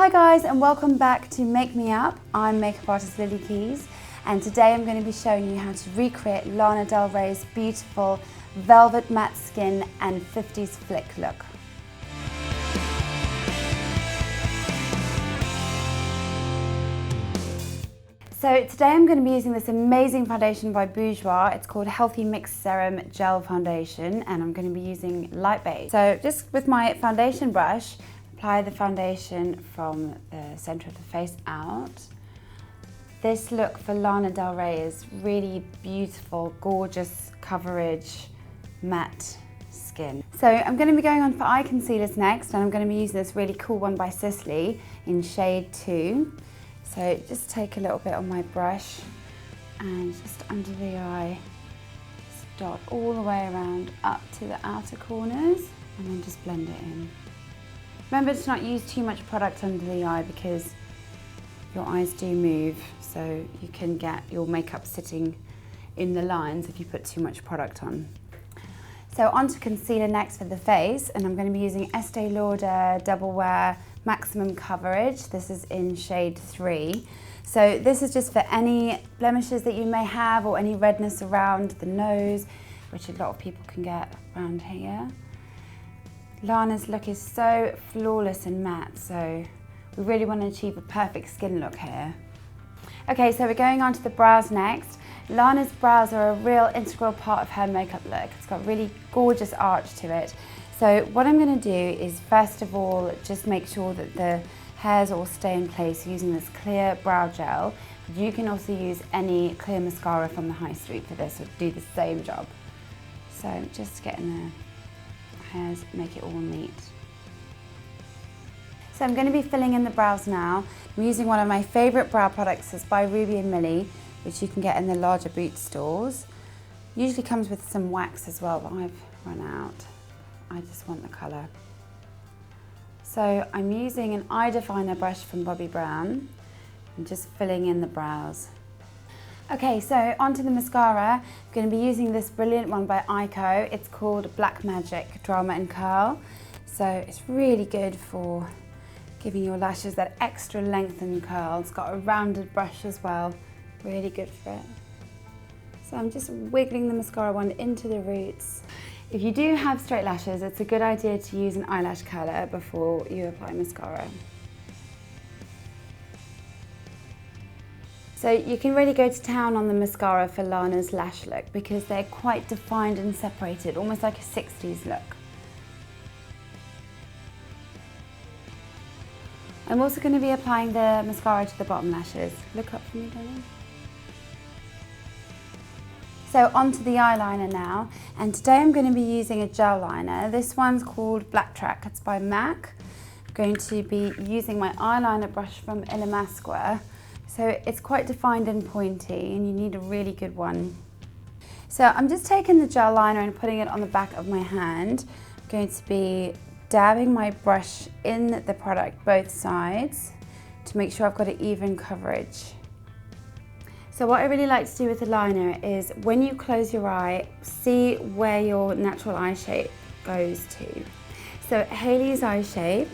Hi guys, and welcome back to Make Me Up. I'm makeup artist Lilly Keys, and today I'm going to be showing you how to recreate Lana Del Rey's beautiful velvet matte skin and 50s flick look. So today I'm going to be using this amazing foundation by Bourjois. It's called Healthy Mix Serum Gel Foundation, and I'm going to be using light beige. So just with my foundation brush, apply the foundation from the center of the face out. This look for Lana Del Rey is really beautiful, gorgeous coverage, matte skin. So I'm going to be going on for eye concealers next, and I'm going to be using this really cool one by Sisley in shade 2. So just take a little bit on my brush and just under the eye, just dot all the way around up to the outer corners and then just blend it in. Remember to not use too much product under the eye because your eyes do move, so you can get your makeup sitting in the lines if you put too much product on. So onto concealer next for the face, and I'm going to be using Estée Lauder Double Wear Maximum Coverage. This is in shade 3. So this is just for any blemishes that you may have or any redness around the nose, which a lot of people can get around here. Lana's look is so flawless and matte, so we really want to achieve a perfect skin look here. Okay, so we're going on to the brows next. Lana's brows are a real integral part of her makeup look. It's got really gorgeous arch to it. So what I'm going to do is first of all just make sure that the hairs all stay in place using this clear brow gel. You can also use any clear mascara from the high street for this, or do the same job. So just getting the hairs, make it all neat. So I'm going to be filling in the brows now. I'm using one of my favourite brow products. It's by Ruby and Millie, which you can get in the larger boot stores. Usually comes with some wax as well, but I've run out. I just want the colour. So I'm using an eye definer brush from Bobbi Brown and just filling in the brows. Okay, so onto the mascara. I'm going to be using this brilliant one by Eyeko. It's called Black Magic Drama and Curl. So it's really good for giving your lashes that extra length and curl. It's got a rounded brush as well. Really good for it. So I'm just wiggling the mascara wand into the roots. If you do have straight lashes, it's a good idea to use an eyelash curler before you apply mascara. So you can really go to town on the mascara for Lana's lash look because they're quite defined and separated, almost like a 60s look. I'm also going to be applying the mascara to the bottom lashes. Look up for me, darling. So onto the eyeliner now, and today I'm going to be using a gel liner. This one's called BlackTrack, it's by MAC. I'm going to be using my eyeliner brush from Mascara. So it's quite defined and pointy, and you need a really good one. So I'm just taking the gel liner and putting it on the back of my hand. I'm going to be dabbing my brush in the product both sides to make sure I've got an even coverage. So what I really like to do with the liner is when you close your eye, see where your natural eye shape goes to. So Hailey's eye shape,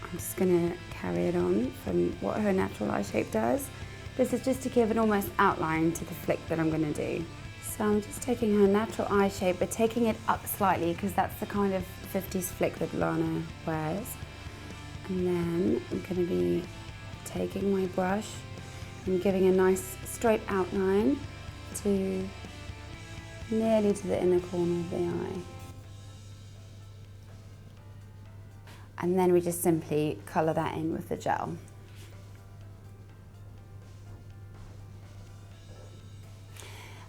I'm just going to carry it on from what her natural eye shape does. This is just to give an almost outline to the flick that I'm going to do. So I'm just taking her natural eye shape but taking it up slightly because that's the kind of 50s flick that Lana wears. And then I'm going to be taking my brush and giving a nice straight outline to nearly to the inner corner of the eye. And then we just simply colour that in with the gel.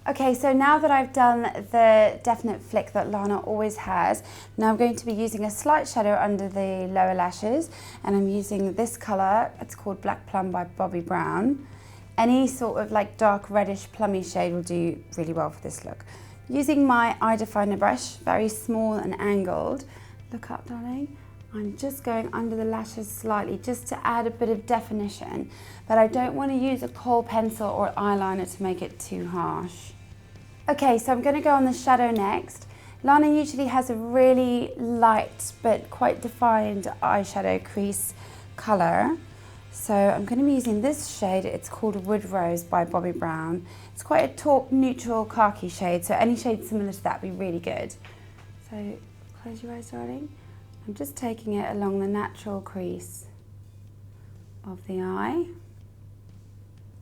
Okay, so now that I've done the definite flick that Lana always has, now I'm going to be using a slight shadow under the lower lashes, and I'm using this colour. It's called Black Plum by Bobbi Brown. Any sort of like dark reddish plummy shade will do really well for this look. Using my eye definer brush, very small and angled. Look up, darling. I'm just going under the lashes slightly just to add a bit of definition, but I don't want to use a kohl pencil or eyeliner to make it too harsh. Okay, so I'm going to go on the shadow next. Lana usually has a really light but quite defined eyeshadow crease colour. So I'm going to be using this shade. It's called Wood Rose by Bobbi Brown. It's quite a taupe neutral khaki shade, so any shade similar to that would be really good. So close your eyes, darling. I'm just taking it along the natural crease of the eye.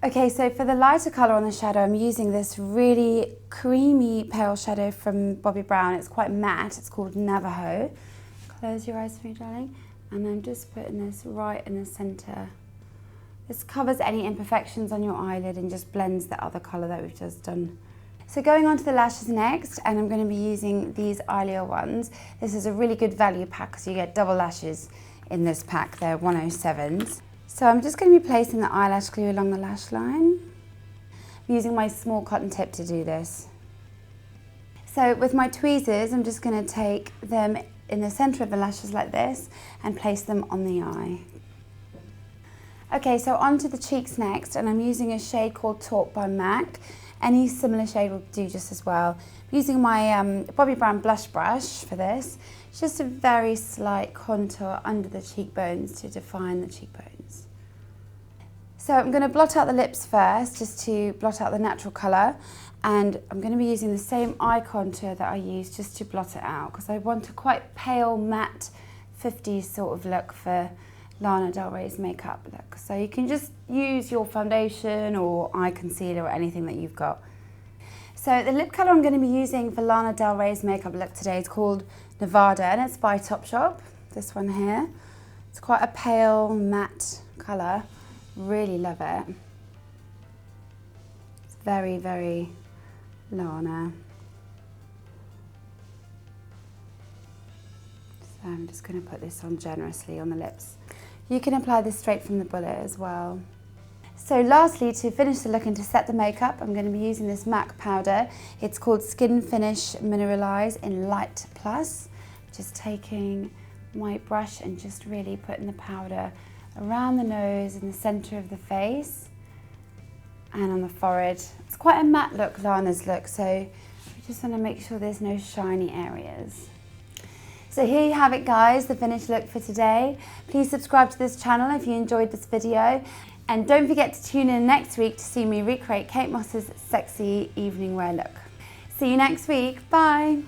Okay, so for the lighter colour on the shadow, I'm using this really creamy pale shadow from Bobbi Brown. It's quite matte. It's called Navajo. Close your eyes for me, darling. And I'm just putting this right in the centre. This covers any imperfections on your eyelid and just blends the other colour that we've just done. So going on to the lashes next, and I'm going to be using these Eylure ones. This is a really good value pack because you get double lashes in this pack. They're 107s. So I'm just going to be placing the eyelash glue along the lash line. I'm using my small cotton tip to do this. So with my tweezers, I'm just going to take them in the centre of the lashes like this and place them on the eye. Okay, so onto the cheeks next, and I'm using a shade called Taupe by MAC. Any similar shade will do just as well. I'm using my Bobbi Brown blush brush for this. It's just a very slight contour under the cheekbones to define the cheekbones. So I'm going to blot out the lips first, just to blot out the natural colour. And I'm going to be using the same eye contour that I used just to blot it out, because I want a quite pale, matte, 50s sort of look for Lana Del Rey's makeup look. So you can just use your foundation or eye concealer or anything that you've got. So the lip colour I'm going to be using for Lana Del Rey's makeup look today is called Navajo, and it's by Topshop, this one here. It's quite a pale, matte colour. Really love it. It's very, very Lana. So I'm just going to put this on generously on the lips. You can apply this straight from the bullet as well. So lastly, to finish the look and to set the makeup, I'm going to be using this MAC powder. It's called Skinfinish Mineralize in Light Plus. Just taking my brush and just really putting the powder around the nose in the centre of the face and on the forehead. It's quite a matte look, Lana's look, so we just want to make sure there's no shiny areas. So here you have it, guys, the finished look for today. Please subscribe to this channel if you enjoyed this video. And don't forget to tune in next week to see me recreate Kate Moss's sexy evening wear look. See you next week. Bye.